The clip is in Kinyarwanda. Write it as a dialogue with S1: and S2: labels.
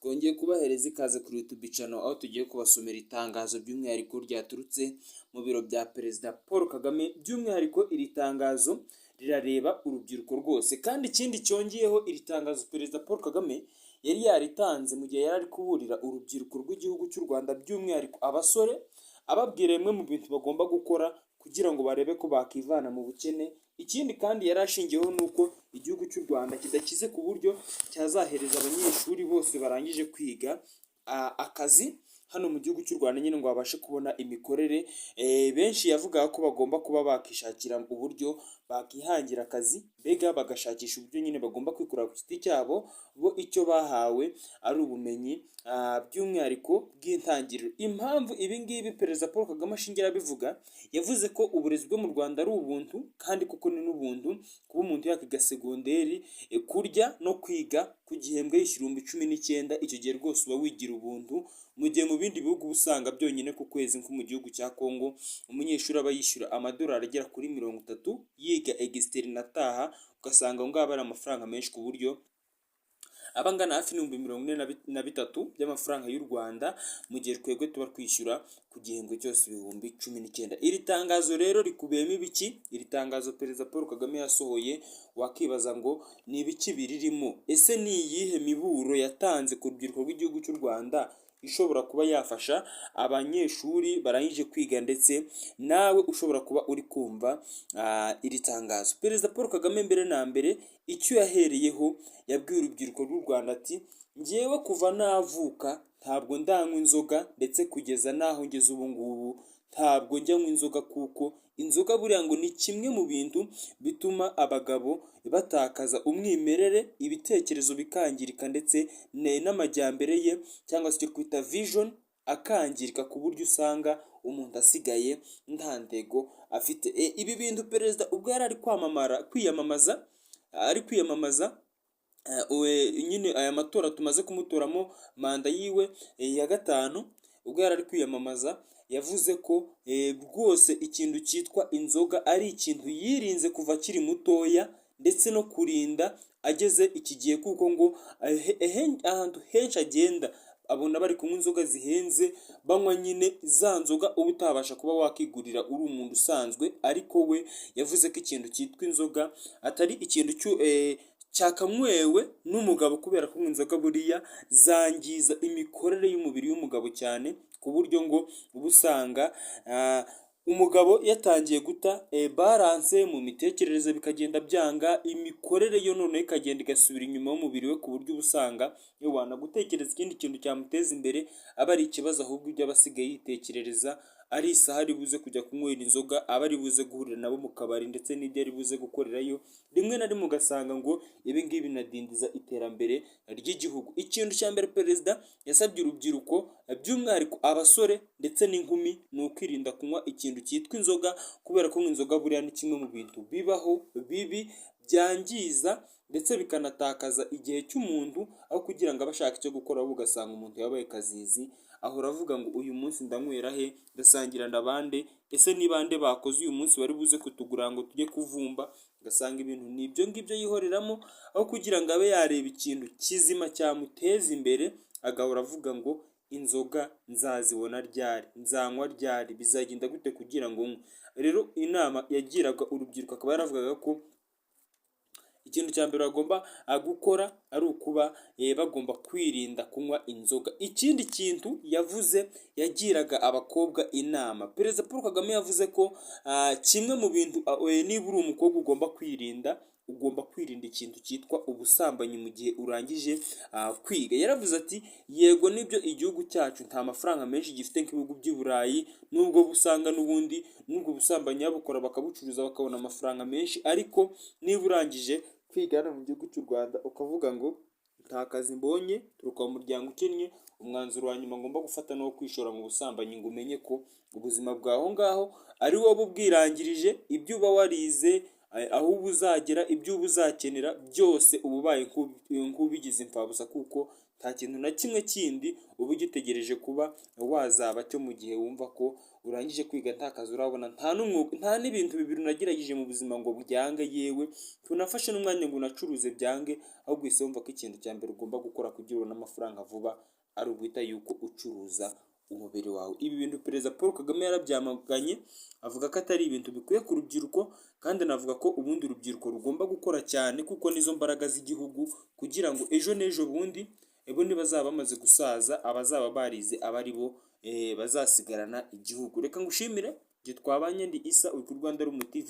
S1: twongeye kubahereza ikaze kuri YouTube channel aho tugiye kubasomera itangazo by'umwihariko ryaturutse mu biro bya Perezida Paul Kagame. By'umwihariko iri tangazo rirareba urubyiruko rwose, kandi ikindi cyongeyeho iri tangazo Perezida Paul Kagame yari yaritanze mu gihe yari ari kuburira urubyiruko rw'igihugu cy'u Rwanda, by'umwihariko abasore, ababwira bimwe mu bintu bagomba gukora kugira ngo barebe ko bakivana mu bukene. Ikindi kandi yari ashingiyeho nuko igihugu cy'u Rwanda kidakize ku buryo cyazahereza abanyeshuri bose barangije kwiga akazi hano mu gihugu cy'u Rwanda nyine ngo babashe kubona imikorere. Benshi yavugaga ko bagomba kuba bakishakira uburyo bakihangira akazi, mbega bagashakisha uburyo nyine bagomba kwikorera ku giti cyabo, bo icyo bahawe ari ubumenyi by'umwihariko bw'intangiriro. Impamvu ibi ngibi Perezida Paul Kagame ashingira abivuga, yavuze ko uburezi bwo mu Rwanda ari ubuntu, kandi kuko ni n'ubuntu kuba umuntu yakiga segonderi, kurya no kwiga ku gihembwe yishyura 19,000, icyo gihe rwose uba wigira ubuntu. Mu gihe mu bindi bihugu uba usanga byonyine ku kwezi, nko mu gihugu cya Congo umunyeshuri aba yishyura amadolari agera kuri 30 yiga externe ataha, ugasanga ngo ngaba ari amafaranga menshi ku buryo aba angana hafi n'ibihumbi 43 by'amafaranga y'u Rwanda, mu gihe twebwe tuba twishyura ku gihembwe cyose 19,000. Iri tangazo rero rikubiyemo ibiki? Iri tangazo Perezida Paul Kagame yasohoye, wakibaza ngo ni ibiki biririmo? Ese ni iyihe miburo yatanze ku rubyiruko rw'igihugu cy'u Rwanda ishobora kuba yafasha abanyeshuri barangije kwiga, ndetse nawe ushobora kuba uri kumva iri tangazo? Perezida Paul Kagame mbere na mbere icyo yahereyeho, yabwiye urubyiruko rw'u Rwanda ati: njyewe kuva navuka ntabwo ndanywa inzoga, ndetse kugeza naho ngeze ubu ngubu ntabwo njya nywa inzoga, kuko inzoga buriya ngo ni kimwe mu bintu bituma abagabo batakaza umwimerere, ibitekerezo bikangirika, ndetse n'amajyambere ye cyangwa se icyo twita vision akangirika, ku buryo usanga umuntu asigaye nta ntego afite. Ibi bintu perezida ubwo yari ari kwiyamamaza nyine aya matora tumaze kumutoramo manda yiwe ya gatanu, ubwo yari ari kwiyamamaza yavuze ko rwose ikintu cyitwa inzoga ari ikintu yirinze kuva akiri mutoya, ndetse no kurinda ageze iki gihe, kuko ngo ahantu henshi agenda abona bari kunywa inzoga zihenze, banywa nyine za nzoga uba utabasha kuba wakigurira uri umuntu usanzwe. Ariko we yavuze ko ikintu cyitwa inzoga atari ikintu cyakanywewe n'umugabo, kubera ko inzoga buriya zangiza imikorere y'umubiri w'umugabo cyane, ku buryo ngo uba usanga umugabo yatangiye guta balance mu mitekerereze, bikagenda byanga imikorere yo noneho ikagenda igasubira inyuma y'umubiri we, ku buryo uba usanga iyo wanagutekereza ikindi kintu cyamuteza imbere aba ari ikibazo, ahubwo ibyo aba asigaye yitekerereza ari isaha ari buze kujya kunywera inzoga, aba ari buze guhurira nabo mu kabari, ndetse n'ibyo ari buze gukorerayo. Rimwe na rimwe ugasanga ngo ibi ngibi binadindiza iterambere ry'igihugu. Ikintu cya mbere perezida yasabye urubyiruko, by'umwihariko abasore ndetse n'inkumi, ni ukwirinda kunywa ikintu cyitwa inzoga, kubera ko inzoga buriya ni kimwe mu bintu bibaho bibi byangiza ndetse bikanatakaza igihe cy'umuntu, aho kugira ngo abe ashaka icyo gukora, ahubwo ugasanga umuntu yabaye kazizi, ahora avuga ngo uyu munsi ndanywera he, ndasangira ndabande, ese ni bande bakoze uyu munsi bari buze kutugura ngo tujye kuvumba. Ugasanga ibintu ni ibyo ngibyo yihoreramo, aho kugira ngo abe yareba ikintu kizima cyamuteza imbere, agahora avuga ngo inzoga nzazibona ryari, nzanywa ryari, bizagenda gute kugira ngo nywe. Rero inama yagiraga urubyiruko akaba yaravugaga ko ikintu cya mbere bagomba gukora ari ukuba bagomba kwirinda kunywa inzoga. Ikindi kintu yavuze, yagiraga abakobwa inama. Perezida Paul Kagame yavuze ko kimwe mu bintu niba uri umukobwa ugomba kwirinda ikintu cyitwa ubusambanyi mu gihe urangije kwiga. Yaravuze ati yego nibyo igihugu cyacu nta mafaranga menshi gifite nk'ibihugu by'i Burayi, nubwo busanga n'ubundi nubwo ubusambanyi babukora bakabucuruza bakabona amafaranga menshi, ariko niba urangije kwiga hano mu gihugu cy'u Rwanda ukavuga ngo nta kazi mbonye, turuka mu muryango ukennye, umwanzuro wa nyuma ngomba gufata no kwishora mu busambanyi, ngo umenye ko ubuzima bwaho ngaho ari wowe ubwirangirije. Ibyo uba warize, aho uba uzagera, ibyo uba uzakenera byose uba ubaye nk'ubigize imfabusa, kuko nta kintu na kimwe kindi uba ugitegereje kuba wazaba cyo mu gihe wumva ko urangije kwiga nta kazi urabona, nta n'ibintu bibiri unagerageje mu buzima ngo byange, yewe tunafashe n'umwanya ngo unacuruze byange, ahubwo uhise wumva ko ikintu cya mbere ugomba gukora kugira ubone amafaranga vuba ari uguhita yuko ucuruza umubiri wawe. Ibi bintu Perezida Paul Kagame yarabyamaganye avuga ko atari ibintu bikwiye ku rubyiruko, kandi anavuga ko ubundi urubyiruko rugomba gukora cyane kuko nizo mbaraga z'igihugu, kugira ngo ejo n'ejo bundi ebo nibazaba bamaze gusaza abazaba barize aba ari bo bazasigarana igihugu. Reka ngushimire, njye twabanye ndi Isa uri ku Rwanda Rumwe TV.